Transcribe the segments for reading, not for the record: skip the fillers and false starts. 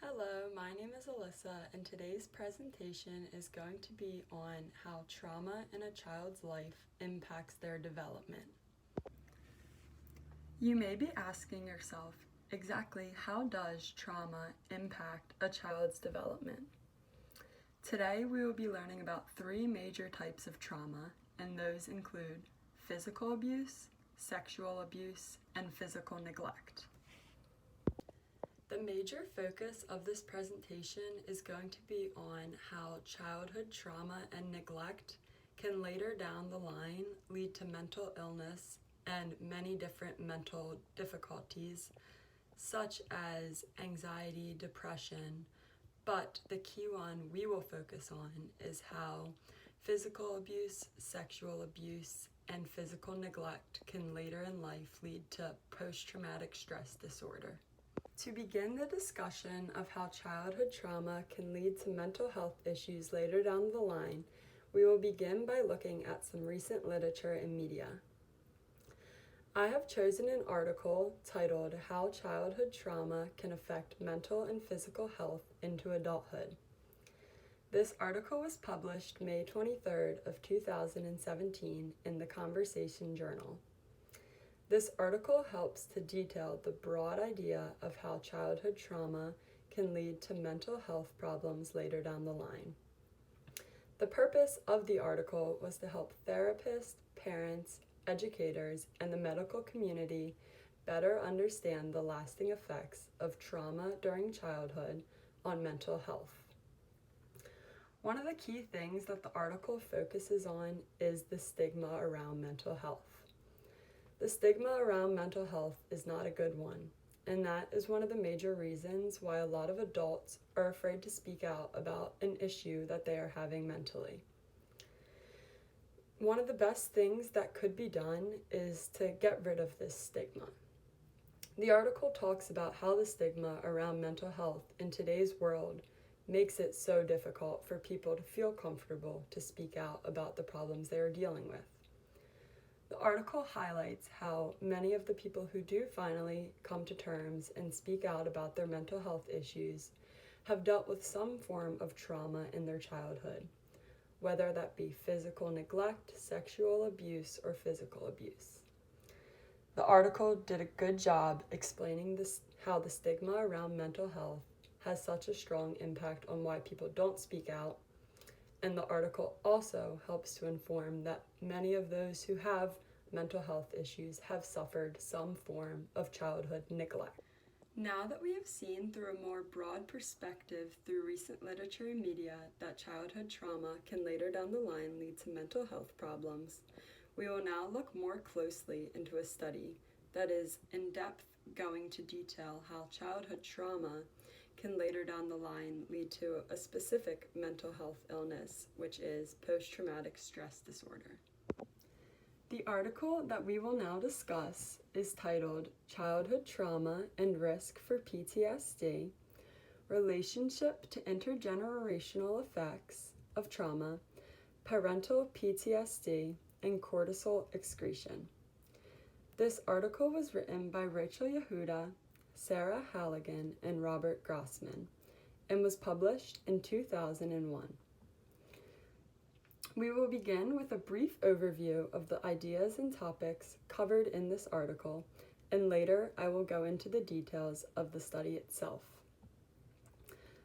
Hello, my name is Alyssa, and today's presentation is going to be on how trauma in a child's life impacts their development. You may be asking yourself, exactly how does trauma impact a child's development? Today we will be learning about three major types of trauma, and those include physical abuse, sexual abuse, and physical neglect. The major focus of this presentation is going to be on how childhood trauma and neglect can later down the line lead to mental illness and many different mental difficulties, such as anxiety, depression, but the key one we will focus on is how physical abuse, sexual abuse, and physical neglect can later in life lead to post-traumatic stress disorder. To begin the discussion of how childhood trauma can lead to mental health issues later down the line, we will begin by looking at some recent literature and media. I have chosen an article titled How Childhood Trauma Can Affect Mental and Physical Health into Adulthood. This article was published May 23rd of 2017 in the Conversation Journal. This article helps to detail the broad idea of how childhood trauma can lead to mental health problems later down the line. The purpose of the article was to help therapists, parents, educators, and the medical community better understand the lasting effects of trauma during childhood on mental health. One of the key things that the article focuses on is the stigma around mental health. The stigma around mental health is not a good one, and that is one of the major reasons why a lot of adults are afraid to speak out about an issue that they are having mentally. One of the best things that could be done is to get rid of this stigma. The article talks about how the stigma around mental health in today's world makes it so difficult for people to feel comfortable to speak out about the problems they are dealing with. The article highlights how many of the people who do finally come to terms and speak out about their mental health issues have dealt with some form of trauma in their childhood, whether that be physical neglect, sexual abuse, or physical abuse. The article did a good job explaining how the stigma around mental health has such a strong impact on why people don't speak out, and the article also helps to inform that many of those who have mental health issues have suffered some form of childhood neglect. Now that we have seen through a more broad perspective through recent literature and media that childhood trauma can later down the line lead to mental health problems, we will now look more closely into a study that is in depth going to detail how childhood trauma can later down the line lead to a specific mental health illness, which is post-traumatic stress disorder. The article that we will now discuss is titled Childhood Trauma and Risk for PTSD, Relationship to Intergenerational Effects of Trauma, Parental PTSD, and Cortisol Excretion. This article was written by Rachel Yehuda, Sarah Halligan, and Robert Grossman, and was published in 2001. We will begin with a brief overview of the ideas and topics covered in this article, and later I will go into the details of the study itself.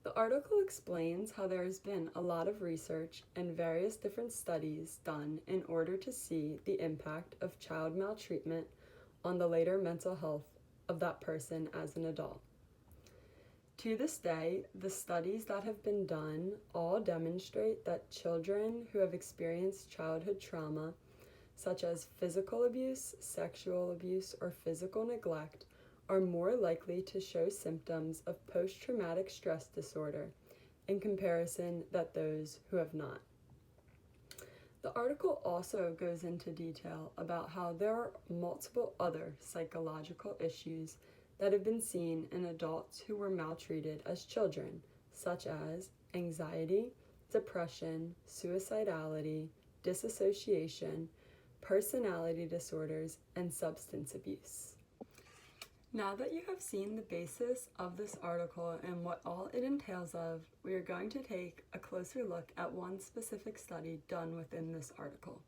The article explains how there has been a lot of research and various different studies done in order to see the impact of child maltreatment on the later mental health of that person as an adult. To this day, the studies that have been done all demonstrate that children who have experienced childhood trauma, such as physical abuse, sexual abuse, or physical neglect, are more likely to show symptoms of post-traumatic stress disorder in comparison that those who have not. The article also goes into detail about how there are multiple other psychological issues that have been seen in adults who were maltreated as children, such as anxiety, depression, suicidality, disassociation, personality disorders, and substance abuse. Now that you have seen the basis of this article and what all it entails of, we are going to take a closer look at one specific study done within this article.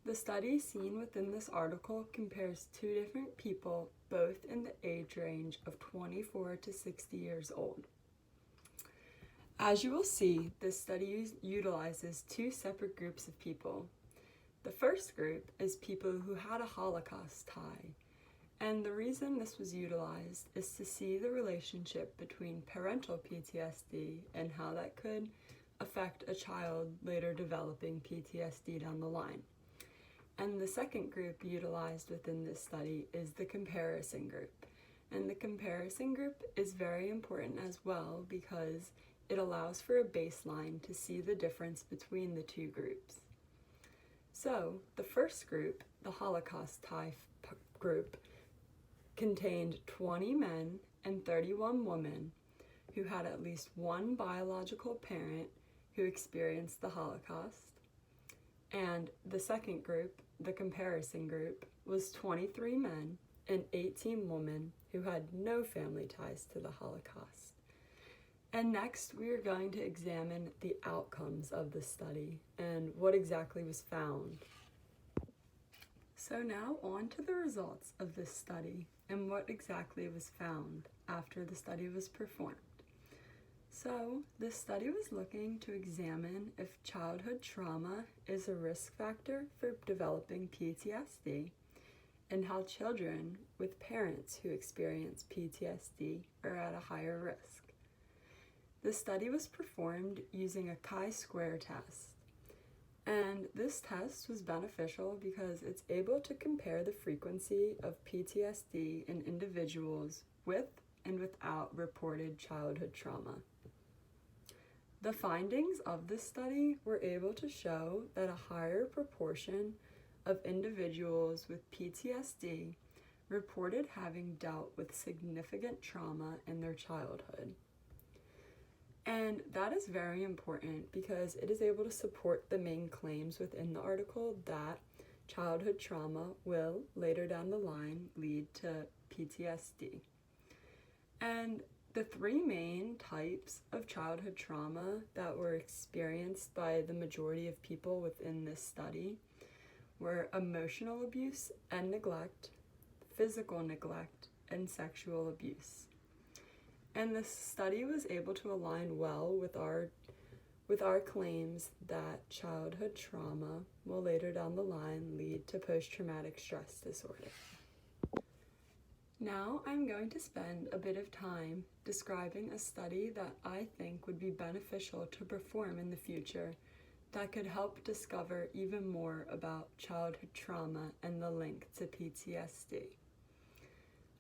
The study seen within this article compares two different people, both in the age range of 24 to 60 years old. As you will see, this study utilizes two separate groups of people. The first group is people who had a Holocaust tie, and the reason this was utilized is to see the relationship between parental PTSD and how that could affect a child later developing PTSD down the line. And the second group utilized within this study is the comparison group. And the comparison group is very important as well because it allows for a baseline to see the difference between the two groups. So, the first group, the Holocaust tie group, contained 20 men and 31 women who had at least one biological parent who experienced the Holocaust. And the second group, the comparison group, was 23 men and 18 women who had no family ties to the Holocaust. And next, we are going to examine the outcomes of the study and what exactly was found. So now on to the results of this study and what exactly was found after the study was performed. So, this study was looking to examine if childhood trauma is a risk factor for developing PTSD and how children with parents who experience PTSD are at a higher risk. The study was performed using a chi-square test, and this test was beneficial because it's able to compare the frequency of PTSD in individuals with and without reported childhood trauma. The findings of this study were able to show that a higher proportion of individuals with PTSD reported having dealt with significant trauma in their childhood. And that is very important because it is able to support the main claims within the article that childhood trauma will, later down the line, lead to PTSD. And the three main types of childhood trauma that were experienced by the majority of people within this study were emotional abuse and neglect, physical neglect, and sexual abuse. And this study was able to align well with our claims that childhood trauma will later down the line lead to post-traumatic stress disorder. Now I'm going to spend a bit of time describing a study that I think would be beneficial to perform in the future that could help discover even more about childhood trauma and the link to PTSD.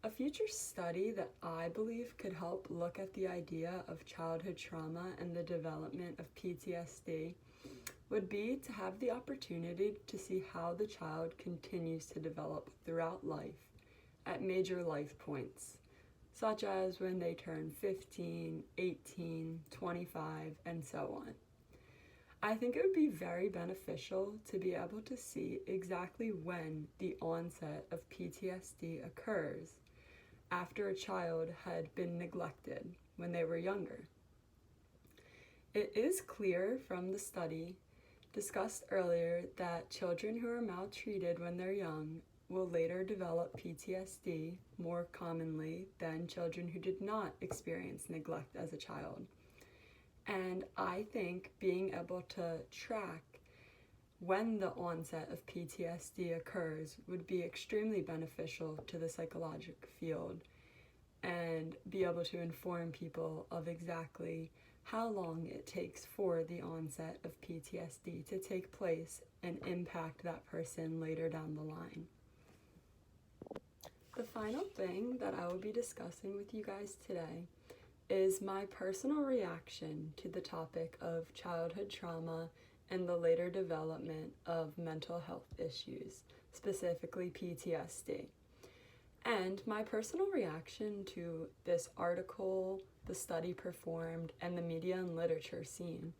A future study that I believe could help look at the idea of childhood trauma and the development of PTSD would be to have the opportunity to see how the child continues to develop throughout life at major life points, such as when they turn 15, 18, 25, and so on. I think it would be very beneficial to be able to see exactly when the onset of PTSD occurs after a child had been neglected when they were younger. It is clear from the study discussed earlier that children who are maltreated when they're young will later develop PTSD more commonly than children who did not experience neglect as a child. And I think being able to track when the onset of PTSD occurs would be extremely beneficial to the psychological field and be able to inform people of exactly how long it takes for the onset of PTSD to take place and impact that person later down the line. The final thing that I will be discussing with you guys today is my personal reaction to the topic of childhood trauma and the later development of mental health issues, specifically PTSD. And my personal reaction to this article, the study performed, and the media and literature seen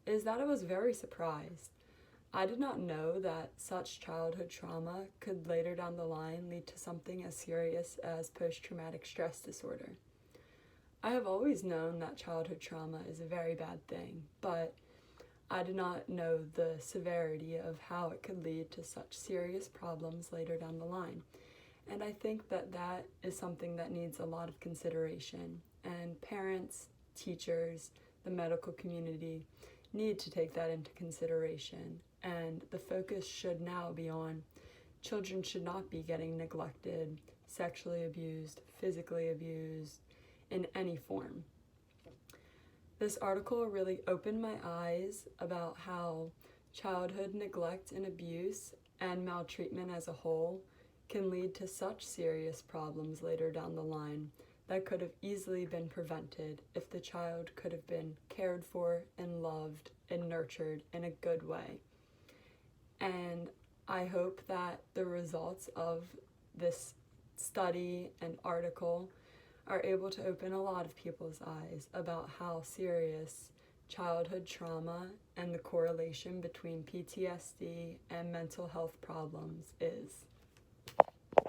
is that I was very surprised. I did not know that such childhood trauma could later down the line lead to something as serious as post-traumatic stress disorder. I have always known that childhood trauma is a very bad thing, but I did not know the severity of how it could lead to such serious problems later down the line. And I think that that is something that needs a lot of consideration, and parents, teachers, the medical community need to take that into consideration. And the focus should now be on children should not be getting neglected, sexually abused, physically abused in any form. This article really opened my eyes about how childhood neglect and abuse and maltreatment as a whole can lead to such serious problems later down the line that could have easily been prevented if the child could have been cared for and loved and nurtured in a good way. And I hope that the results of this study and article are able to open a lot of people's eyes about how serious childhood trauma and the correlation between PTSD and mental health problems is.